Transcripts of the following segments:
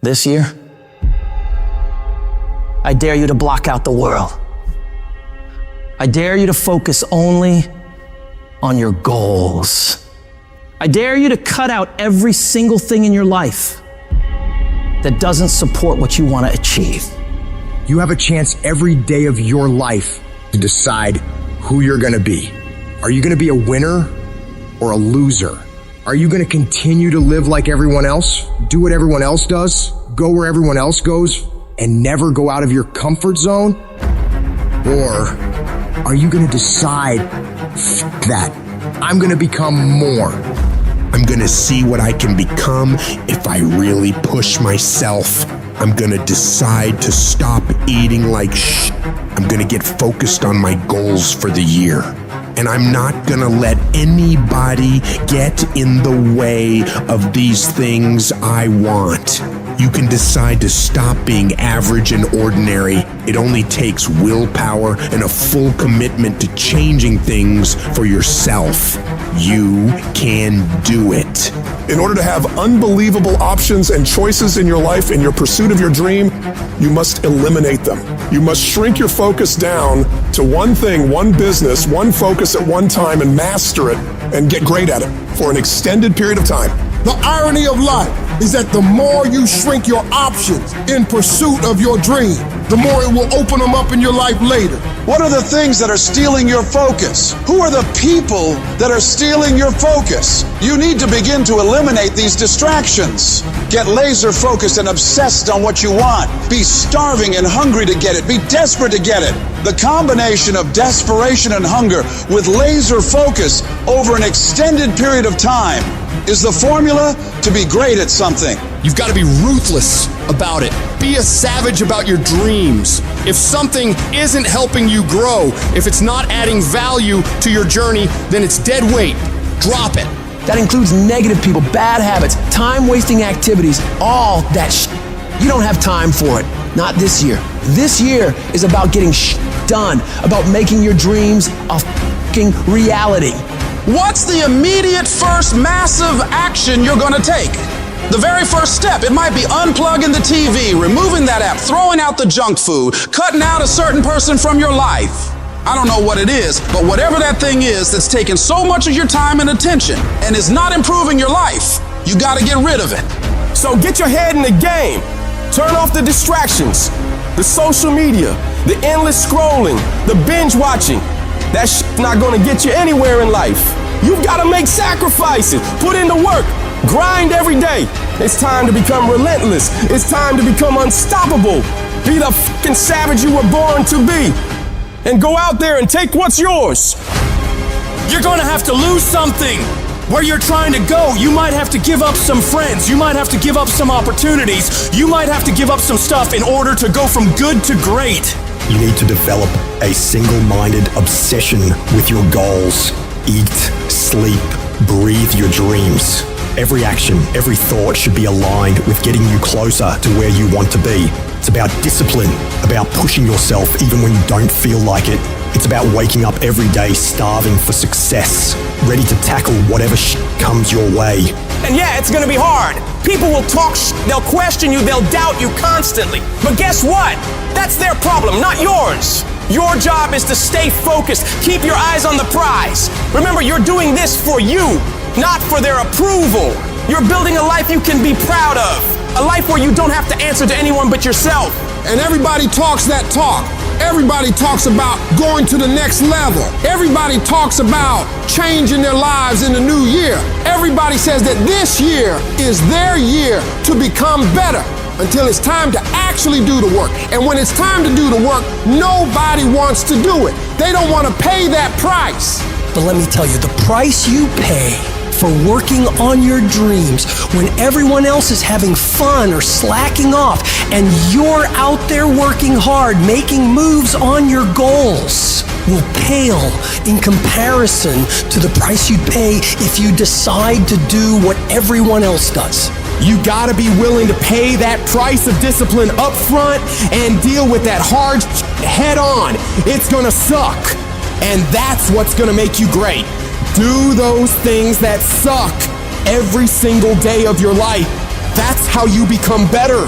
This year, I dare you to block out the world. I dare you to focus only on your goals. I dare you to cut out every single thing in your life that doesn't support what you want to achieve. You have a chance every day of your life to decide who you're going to be. Are you going to be a winner or a loser? Are you going to continue to live like everyone else, do what everyone else does, go where everyone else goes, and never go out of your comfort zone? Or are you going to decide, that I'm going to become more? I'm going to see what I can become if I really push myself. I'm going to decide to stop eating like shit. I'm going to get focused on my goals for the year. And I'm not gonna let anybody get in the way of these things I want. You can decide to stop being average and ordinary. It only takes willpower and a full commitment to changing things for yourself. You can do it. In order to have unbelievable options and choices in your life, in your pursuit of your dream, you must eliminate them. You must shrink your focus down to one thing, one business, one focus at one time, and master it and get great at it for an extended period of time. The irony of life is that the more you shrink your options in pursuit of your dream, the more it will open them up in your life later. What are the things that are stealing your focus? Who are the people that are stealing your focus? You need to begin to eliminate these distractions. Get laser focused and obsessed on what you want. Be starving and hungry to get it. Be desperate to get it. The combination of desperation and hunger with laser focus over an extended period of time is the formula to be great at something. You've got to be ruthless about it. Be a savage about your dreams. If something isn't helping you grow, if it's not adding value to your journey, then it's dead weight. Drop it. That includes negative people, bad habits, time-wasting activities, all that You don't have time for it. Not this year. This year is about getting done, about making your dreams a fucking reality. What's the immediate first massive action you're going to take? The very first step, it might be unplugging the TV, removing that app, throwing out the junk food, cutting out a certain person from your life. I don't know what it is, but whatever that thing is that's taking so much of your time and attention and is not improving your life, you got to get rid of it. So get your head in the game. Turn off the distractions, the social media, the endless scrolling, the binge watching. That shit's not gonna get you anywhere in life. You've gotta make sacrifices, put in the work, grind every day. It's time to become relentless. It's time to become unstoppable. Be the fucking savage you were born to be. And go out there and take what's yours. You're gonna have to lose something. Where you're trying to go, you might have to give up some friends. You might have to give up some opportunities. You might have to give up some stuff in order to go from good to great. You need to develop a single-minded obsession with your goals. Eat, sleep, breathe your dreams. Every action, every thought should be aligned with getting you closer to where you want to be. It's about discipline, about pushing yourself even when you don't feel like it. It's about waking up every day starving for success, ready to tackle whatever comes your way. And yeah, it's gonna be hard. People will talk they'll question you, they'll doubt you constantly. But guess what? That's their problem, not yours. Your job is to stay focused, keep your eyes on the prize. Remember, you're doing this for you, not for their approval. You're building a life you can be proud of, a life where you don't have to answer to anyone but yourself. And everybody talks that talk. Everybody talks about going to the next level. Everybody talks about changing their lives in the new year. Everybody says that this year is their year to become better until it's time to actually do the work. And when it's time to do the work, nobody wants to do it. They don't want to pay that price. But let me tell you, the price you pay for working on your dreams when everyone else is having fun or slacking off and you're out there working hard, making moves on your goals, will pale in comparison to the price you'd pay if you decide to do what everyone else does. You gotta be willing to pay that price of discipline up front and deal with that hard head on. It's gonna suck. And that's what's gonna make you great. Do those things that suck every single day of your life. That's how you become better.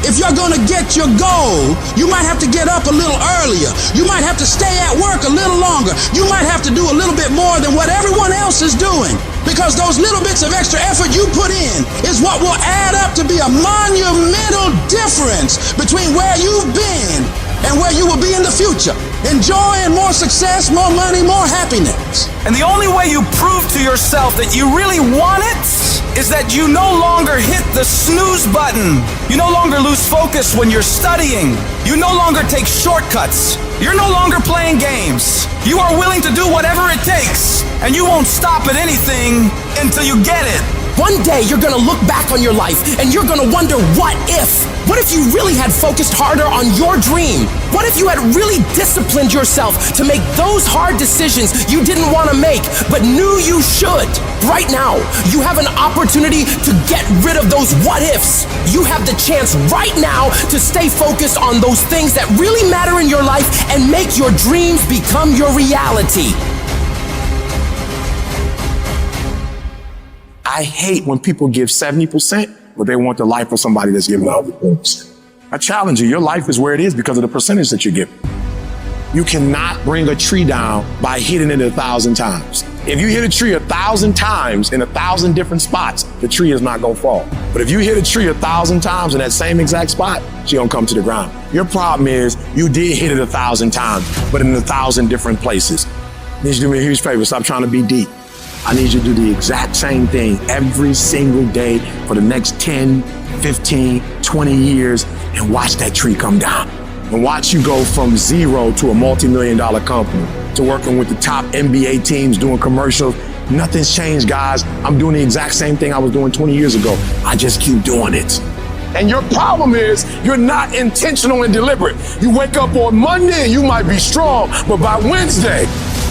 If you're gonna get your goal, you might have to get up a little earlier. You might have to stay at work a little longer. You might have to do a little bit more than what everyone else is doing. Because those little bits of extra effort you put in is what will add up to be a monumental difference between where you've been and where you will be in the future. Enjoying more success, more money, more happiness. And the only way you prove to yourself that you really want it is that you no longer hit the snooze button. You no longer lose focus when you're studying. You no longer take shortcuts. You're no longer playing games. You are willing to do whatever it takes, and you won't stop at anything until you get it. One day you're gonna look back on your life and you're gonna wonder, what if? What if you really had focused harder on your dream? What if you had really disciplined yourself to make those hard decisions you didn't want to make but knew you should? Right now, you have an opportunity to get rid of those what ifs. You have the chance right now to stay focused on those things that really matter in your life and make your dreams become your reality. I hate when people give 70%, but they want the life of somebody that's giving 100%. I challenge you, your life is where it is because of the percentage that you're giving. You cannot bring a tree down by hitting it 1,000 times. If you hit a tree 1,000 times in 1,000 different spots, the tree is not gonna fall. But if you hit a tree 1,000 times in that same exact spot, she gonna come to the ground. Your problem is you did hit it 1,000 times, but in 1,000 different places. I need you to do me a huge favor, stop trying to be deep. I need you to do the exact same thing every single day for the next 10, 15, 20 years and watch that tree come down. And watch you go from zero to a multi-million-dollar company, to working with the top NBA teams, doing commercials. Nothing's changed, guys. I'm doing the exact same thing I was doing 20 years ago. I just keep doing it. And your problem is you're not intentional and deliberate. You wake up on Monday and you might be strong, but by Wednesday,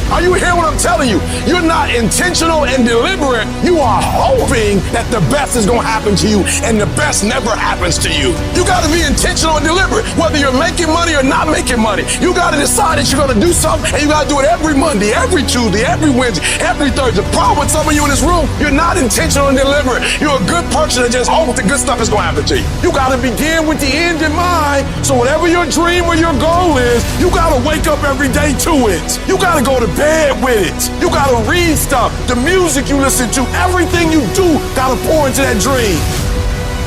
are you hearing what I'm telling you? You're not intentional and deliberate. You are hoping that the best is gonna happen to you, and the best never happens to you. You gotta be intentional and deliberate, whether you're making money or not making money. You gotta decide that you're gonna do something, and you gotta do it every Monday, every Tuesday, every Wednesday, every Thursday. The problem with some of you in this room, you're not intentional and deliberate. You're a good person that just hopes the good stuff is gonna happen to you. You gotta begin with the end in mind, so whatever your dream or your goal is, you gotta wake up every day to it. You gotta go to bed with it. You gotta read stuff, the music you listen to, everything you do gotta pour into that dream.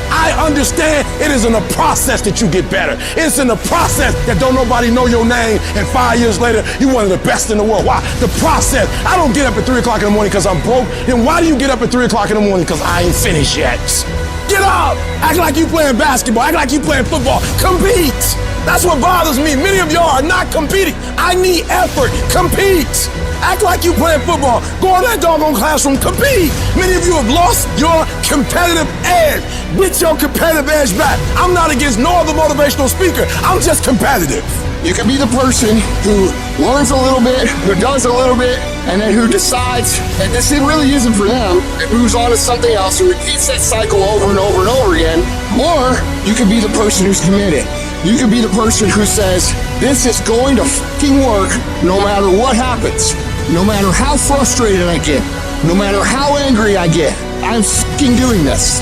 I understand it is in the process that you get better. It's in the process that don't nobody know your name, and 5 years later, you're one of the best in the world. Why? The process. I don't get up at 3 o'clock in the morning because I'm broke. Then why do you get up at 3 o'clock in the morning? Because I ain't finished yet. Get up! Act like you playing basketball. Act like you playing football. Compete! That's what bothers me. Many of y'all are not competing. I need effort. Compete! Act like you playing football. Go in that doggone classroom. Compete! Many of you have lost your competitive edge. Get your competitive edge back. I'm not against no other motivational speaker. I'm just competitive. You can be the person who learns a little bit, who does a little bit, and then who decides that this really isn't for them and moves on to something else, who repeats that cycle over and over and over again. Or you can be the person who's committed. You can be the person who says, this is going to fucking work no matter what happens. No matter how frustrated I get, no matter how angry I get, I'm fucking doing this.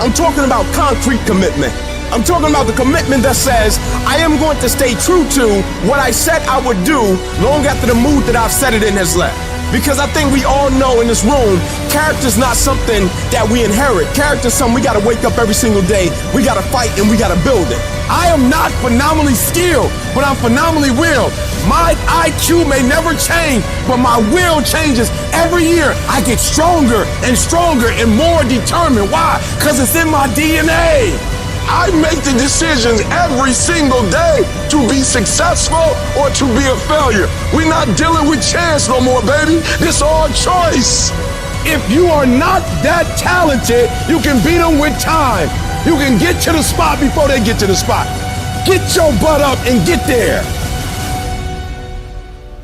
I'm talking about concrete commitment. I'm talking about the commitment that says, I am going to stay true to what I said I would do long after the mood that I've set it in has left. Because I think we all know in this room, character's not something that we inherit. Character's something we gotta wake up every single day, we gotta fight, and we gotta build it. I am not phenomenally skilled, but I'm phenomenally willed. My IQ may never change, but my will changes every year. I get stronger and stronger and more determined. Why? Because it's in my DNA. I make the decisions every single day to be successful or to be a failure. We're not dealing with chance no more, baby. This all choice. If you are not that talented, you can beat them with time. You can get to the spot before they get to the spot. Get your butt up and get there.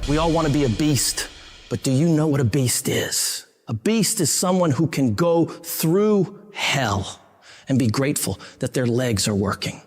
We all want to be a beast, but do you know what a beast is? A beast is someone who can go through hell and be grateful that their legs are working.